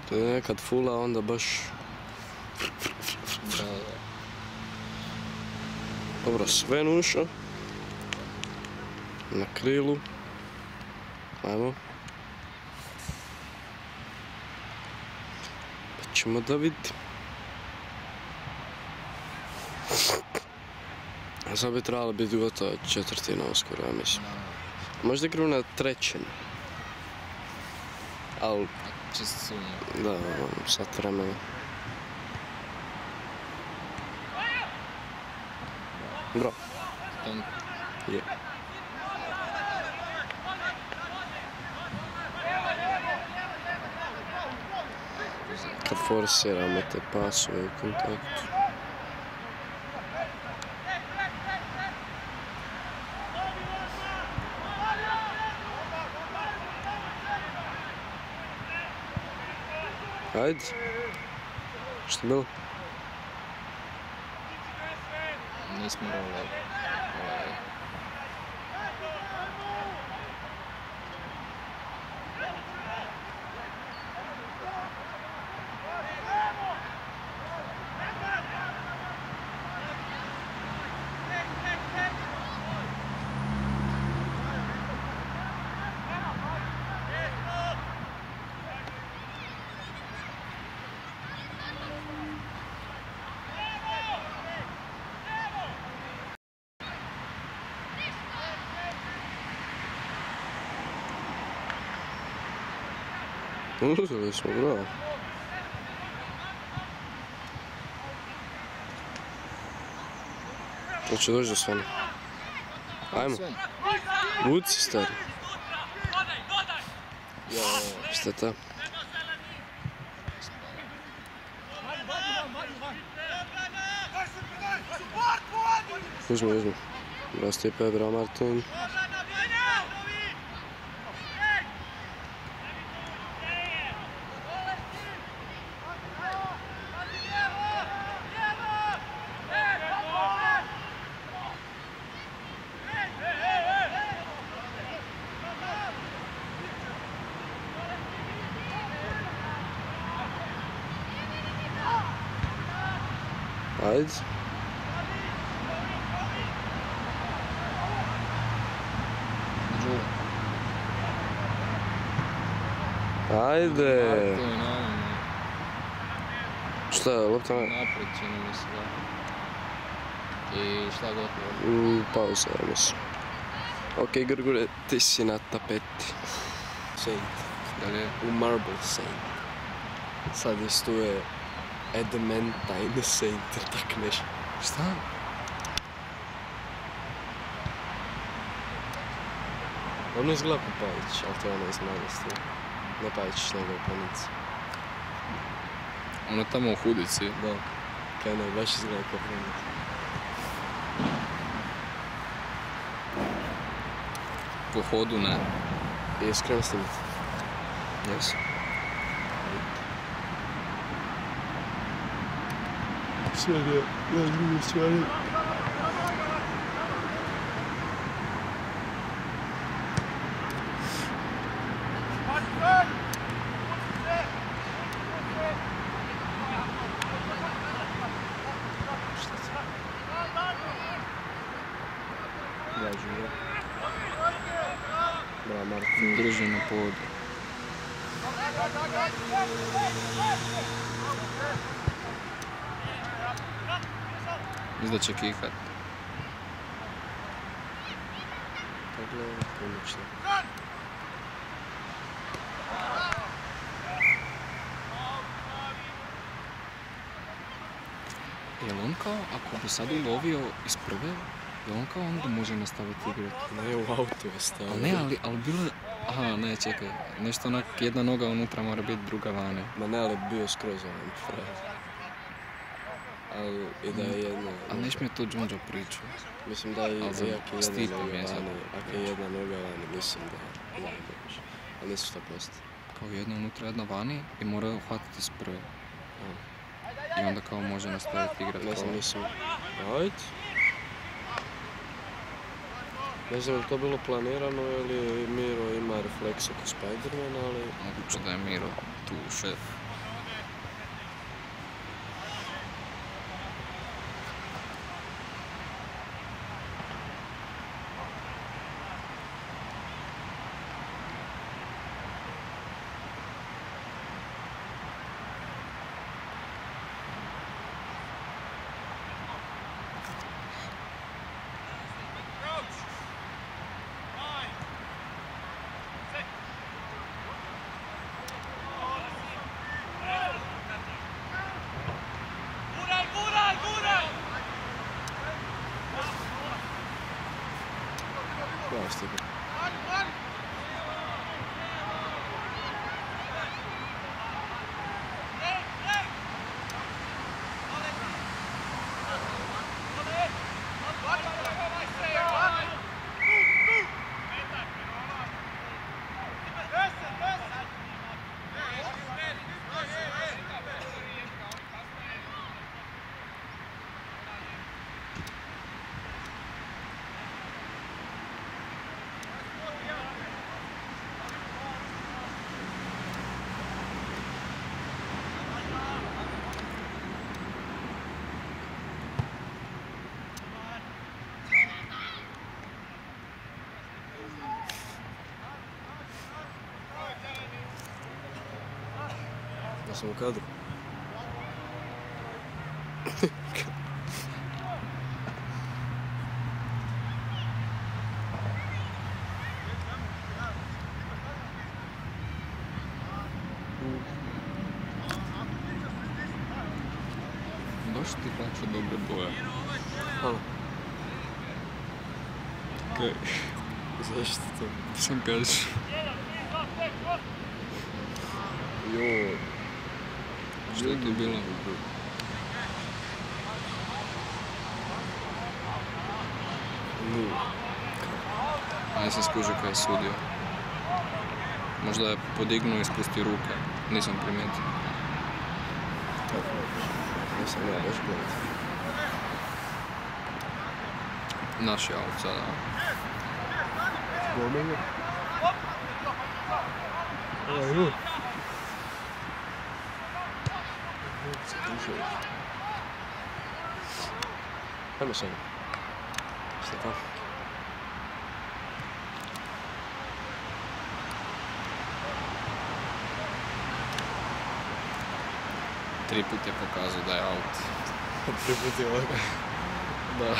Speaker 1: To je nekad fula, onda baš...
Speaker 2: Da.
Speaker 1: Dobro, Sven ušao. Na krilu. Ajmo. Pa ćemo da vidimo. Sad bi trebala biti gotova četvrtina uskoro, ja mislim. Možda igram na trećinu. Al...
Speaker 2: Čisto sumnja.
Speaker 1: Da, sat vremena. Bro.
Speaker 2: Tom.
Speaker 1: Je. Kad forsiramo te pasove u kontaktu. Ajde. Što je bilo?
Speaker 2: Nismo rolali.
Speaker 1: Uzeli smo, bravo. Hoće doći do Svena. Ajmo. Vuci, stari. Šta je ta? Uzmi. Rastipe, bravo Martin. Ajde. Ajde. Šta je, lopta me?
Speaker 2: Naprijed čini mi se, da. I šta gotovo?
Speaker 1: Pauza, ja mislim. Ok, Grgure, ti si na tapeti. Saint.
Speaker 2: Da li je?
Speaker 1: U Marble Saint. Sad istuje Adamantine Saint, tak nešto.
Speaker 2: Šta?
Speaker 1: Ono izgleda ko Pavić, ali to je ono iz mladosti. Ne Pavić, nego u Panici.
Speaker 2: Ono tamo u Hudici.
Speaker 1: Da. Kaj ne, baš izgleda kao Panici.
Speaker 2: Po hodu ne.
Speaker 1: I iskreno snimiti.
Speaker 2: Jesu.
Speaker 1: Sve je na drugu stvari. Bravo Martin.
Speaker 2: Drži na povodu. Mislim da će kikat.
Speaker 1: Pa gledaj, pomoćno.
Speaker 2: Jel on kao, ako bi sad ulovio iz prve, jel on kao onda može nastaviti igrati?
Speaker 1: Ne, u autu je stavio.
Speaker 2: Ali ne, ali bilo je... Aha, ne, čekaj, nešto onak, jedna noga unutra mora biti, druga vane.
Speaker 1: Ma ne, ali bio skroz ovan frajer. Ali i da je jedna...
Speaker 2: Ali neš mi je to Džunđo pričao.
Speaker 1: Mislim da je
Speaker 2: ako
Speaker 1: je jedna noga vani, mislim da ne može. Ali nisu 100%.
Speaker 2: Kao jedna unutra, jedna vani i mora uhvatiti s prve. I onda kao može nastaviti igrati.
Speaker 1: Ne znam, mislim... Ajde. Ne znam je li to bilo planirano ili Miro ima refleks oko Spider-mana, ali...
Speaker 2: Moguće da je Miro tu šef.
Speaker 1: Bravo, Stipe. Ja sam u kadru.
Speaker 2: Baš ti plaća dobre boje.
Speaker 1: Halo.
Speaker 2: Kaj?
Speaker 1: Zašto to?
Speaker 2: Sam kažeš.
Speaker 1: Joj.
Speaker 2: Što je to bilo?
Speaker 1: Nije.
Speaker 2: A nisam skužio kada je sudio. Možda je podignuo i spustio ruke. Nisam primijetio.
Speaker 1: Tako je. Nisam ja baš gledat.
Speaker 2: Naš je aut sada.
Speaker 1: Gomenje. Ajde. Ajmo sada. Šta je to?
Speaker 2: Tri put je pokazao da je aut.
Speaker 1: Priput je ovako. Da.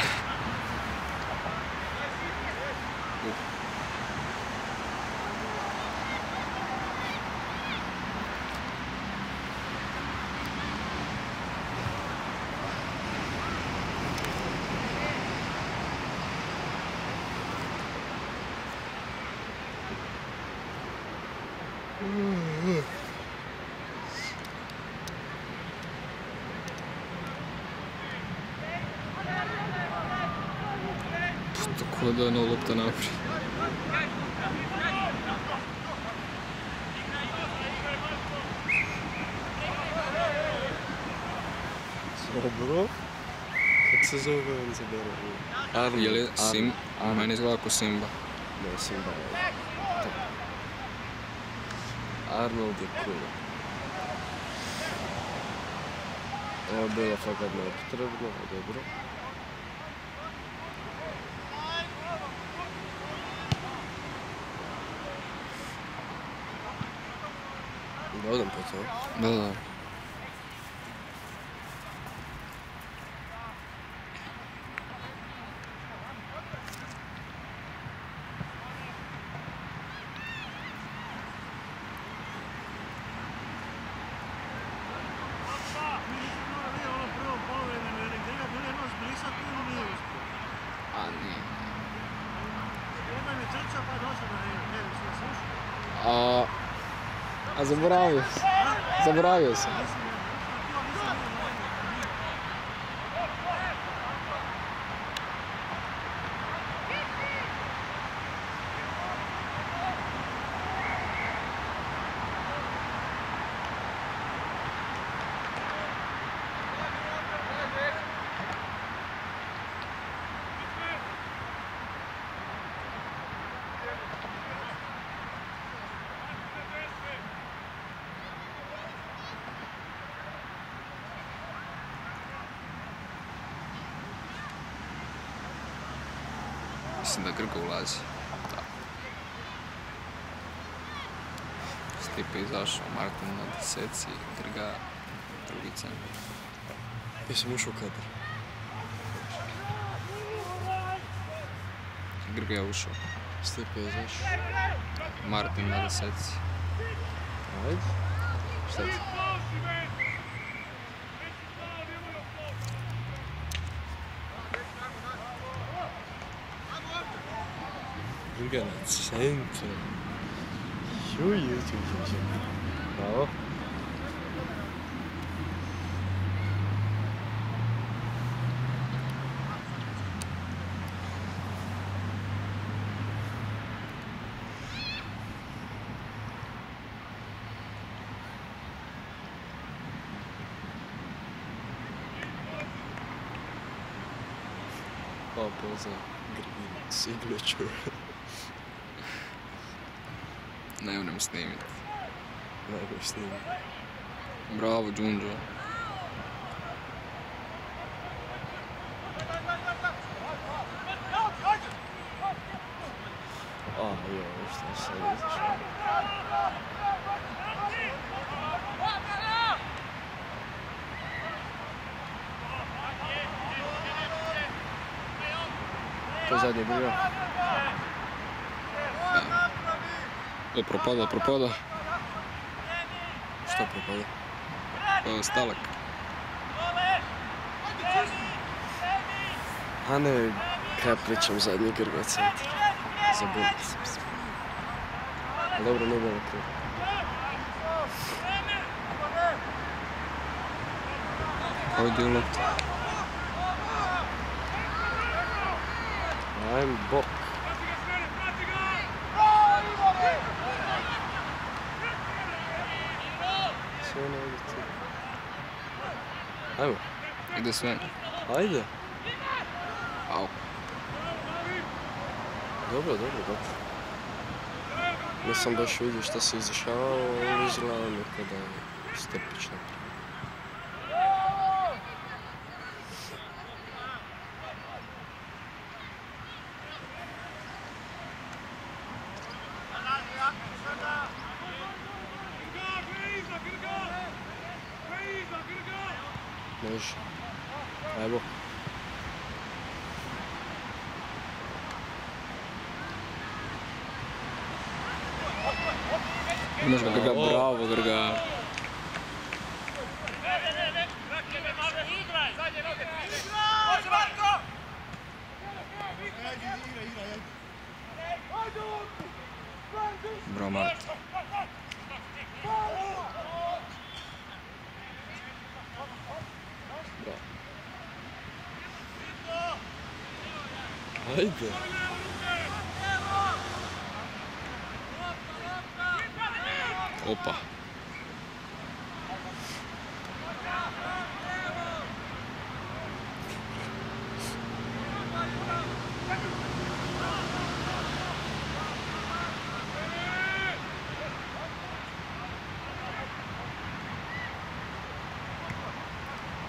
Speaker 2: Tako da je ono lopta naprijed.
Speaker 1: Dobro. Kako se zove on zabere? Arnold.
Speaker 2: Je li Sim? Meni izgleda ako Simba.
Speaker 1: Ne, Simba je. Arnold je cool. Ovo je bilo fakat nepotrebno, dobro. Da odem po to.
Speaker 2: Da. A zaboravio sam. Mislim da Grga ulazi. Da. Stipe izašao, Martin na deseci, Grga drugi centar.
Speaker 1: Jesam ušao u kadar.
Speaker 2: Grga je ušao.
Speaker 1: Stipe je izašao.
Speaker 2: Martin na deseci.
Speaker 1: Ajde. Šta ti? Grga na centru. Juj. Bravo. Za Grgin signature.
Speaker 2: Ne vrem snimiti.
Speaker 1: Najbolj snimiti.
Speaker 2: Bravo, Džunđo.
Speaker 1: Što sad izašao. To je zadnji bio.
Speaker 2: Propada.
Speaker 1: Što propada?
Speaker 2: Stalak.
Speaker 1: A ne, kaj pričam zadnji Grga centar. Zaboravio sam se. Dobro, ne bilo krivo.
Speaker 2: Ovdje je lopta.
Speaker 1: Ajme, bok. Sve ne ide ti. Ajmo.
Speaker 2: Ide sve.
Speaker 1: Ajde.
Speaker 2: Au.
Speaker 1: Dobro. Nisam baš vidio što se izašavao, ali izgledao mi kada je Stepić napravio. Može. Evo.
Speaker 2: Imaš ga Grga, bravo Grga. Bravo Martin.
Speaker 1: Ajde.
Speaker 2: Opa.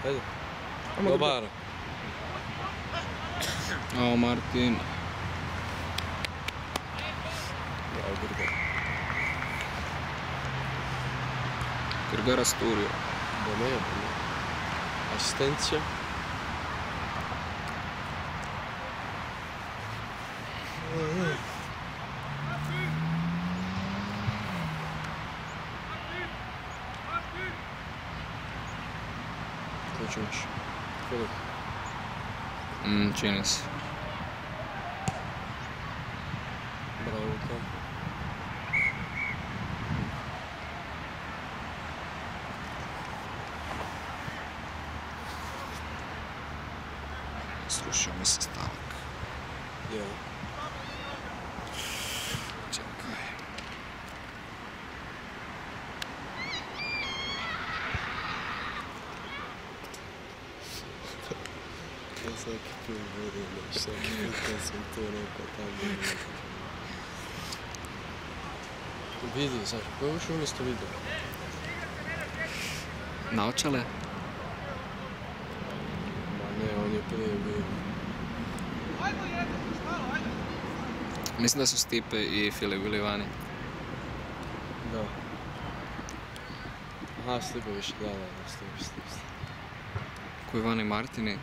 Speaker 1: Ajde. Dobar.
Speaker 2: Ao, Martin.
Speaker 1: Bravo, Grga.
Speaker 2: Grga rasturio.
Speaker 1: Da ne. Asistencija. Ko ću još? Filip.
Speaker 2: Čini se.
Speaker 1: Bravo, Luka.
Speaker 2: stavak.
Speaker 1: Ja.
Speaker 2: Čekaj.
Speaker 1: Ja svaki put vodim, svaki put kad sam to rekao tamo. Vidi, znaš, ko je ušao umjesto videa?
Speaker 2: Naočale?
Speaker 1: Ma ne, on je prije bio.
Speaker 2: Mislim da su Stipe i Filip bili vani.
Speaker 1: Da. Aha, Stipe više, da, Stipe.
Speaker 2: Koji vani Martini?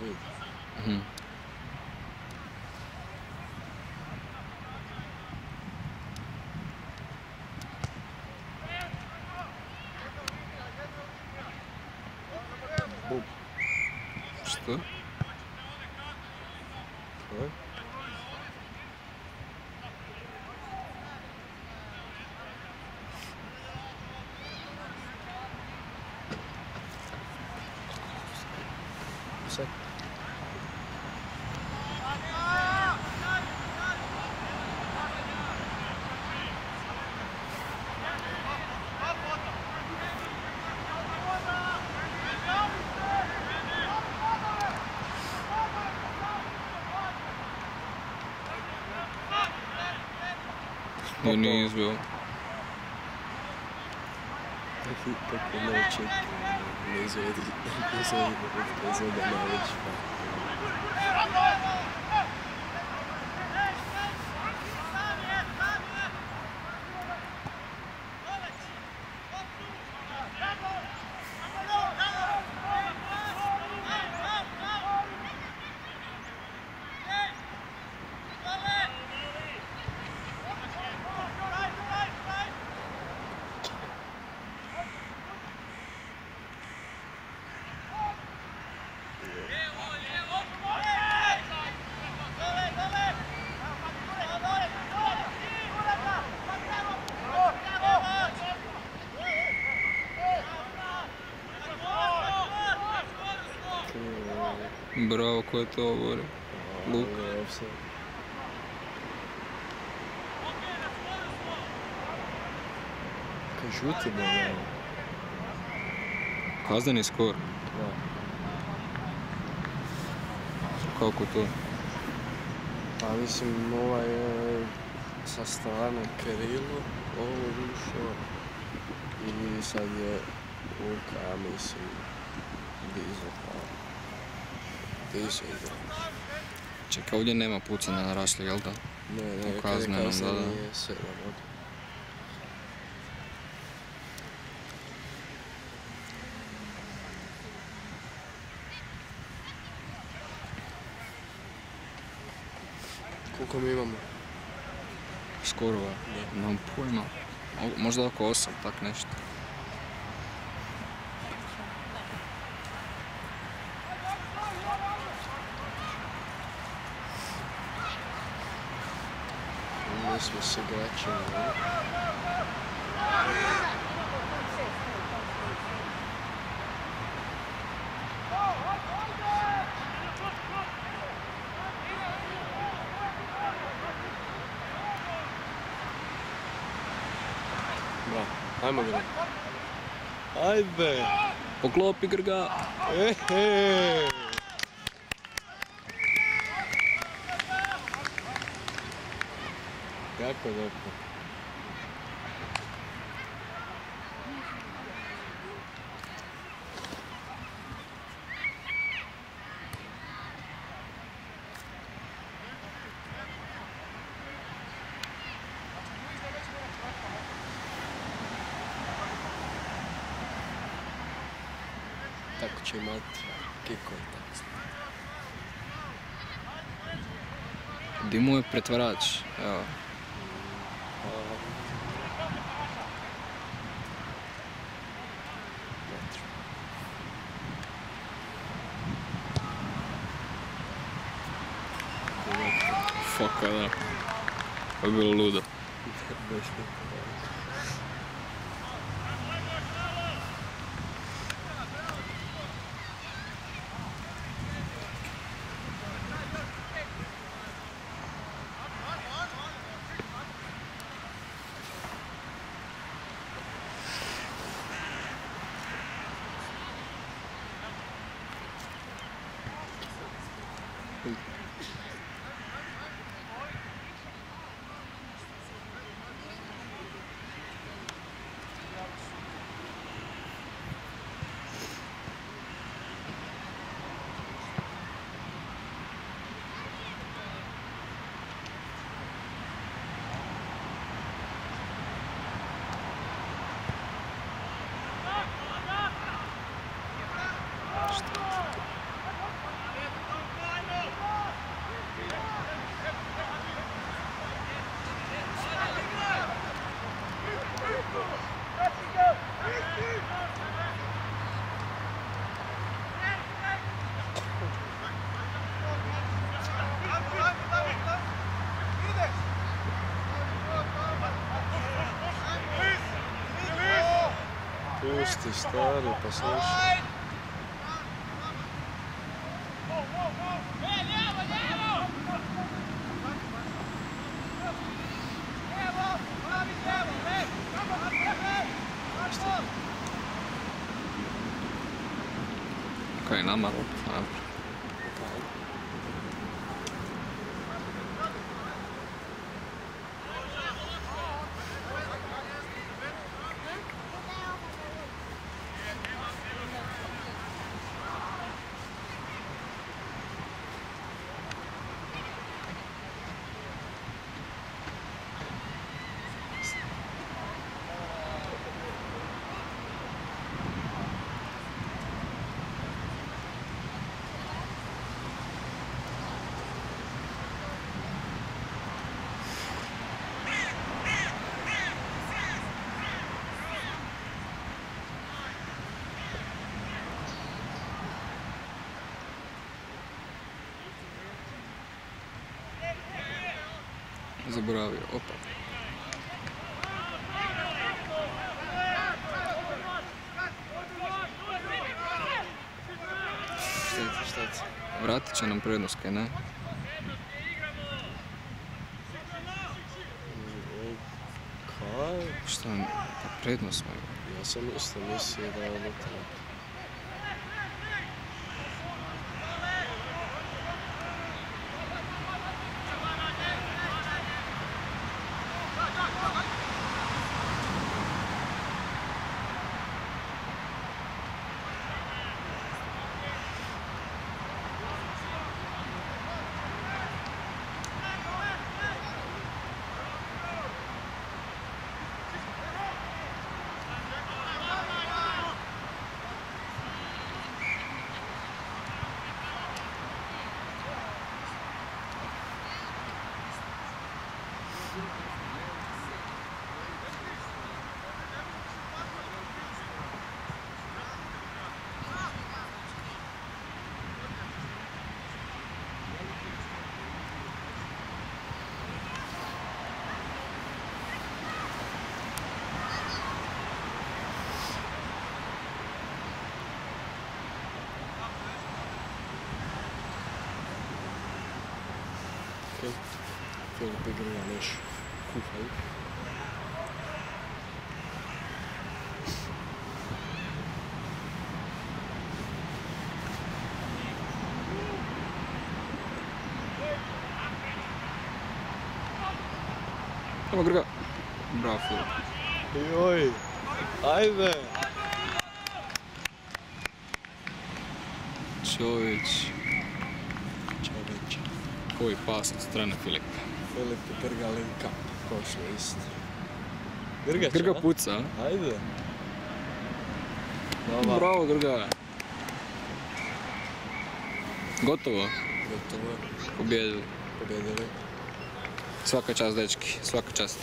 Speaker 1: Vidi.
Speaker 2: Mhm.
Speaker 1: Bub.
Speaker 2: Što?
Speaker 1: Sad.
Speaker 2: Nije izbio.
Speaker 1: Kako neće ne izvedi najveći pa.
Speaker 2: Bravo, ko je to oborio? Luka.
Speaker 1: Kaj žuti da je.
Speaker 2: Kazneni skor.
Speaker 1: Da.
Speaker 2: Kako to?
Speaker 1: Pa mislim, ovaj je sa strane Kirilo, ovo ušao i sad je Luka, ja mislim, Dizo igra.
Speaker 2: Čekaj, ovdje nema pucanja na Rašlju, jel da?
Speaker 1: Ne,
Speaker 2: u kaznenom, da.
Speaker 1: Nije 7 od. Koliko mi imamo?
Speaker 2: Skorova? Nemam pojma. Možda oko 8, tak nešto.
Speaker 1: Mi smo se igračili. Bravo, ajmo Grga. Ajde!
Speaker 2: Poklopi Grga!
Speaker 1: Jako lijepo. Tako će imati kikove tako.
Speaker 2: Di mu je pretvarač? Evo. Foka, da. To je bilo ludo.
Speaker 1: Pusti stari, pa slušaj.
Speaker 2: Kaj nama? Zaboravio, opa.
Speaker 1: Šteti.
Speaker 2: Vratit će nam prednost, kaj ne?
Speaker 1: Kaj?
Speaker 2: Šta, pa prednost smo.
Speaker 1: Ja sam isto mislio da je ovo tako. Filip i Grgan još kuhaju.
Speaker 2: Evo Grga. Bravo Filip.
Speaker 1: Joj, ajde!
Speaker 2: Čović.
Speaker 1: Čović.
Speaker 2: Koji pas od strane Filipa.
Speaker 1: Filip i Grga link up, košlo isto.
Speaker 2: Grga puca, a?
Speaker 1: Ajde.
Speaker 2: Bravo Grga. Gotovo.
Speaker 1: Gotovo.
Speaker 2: Pobjedili.
Speaker 1: Pobjedili.
Speaker 2: Svaka čast dečki, svaka čast.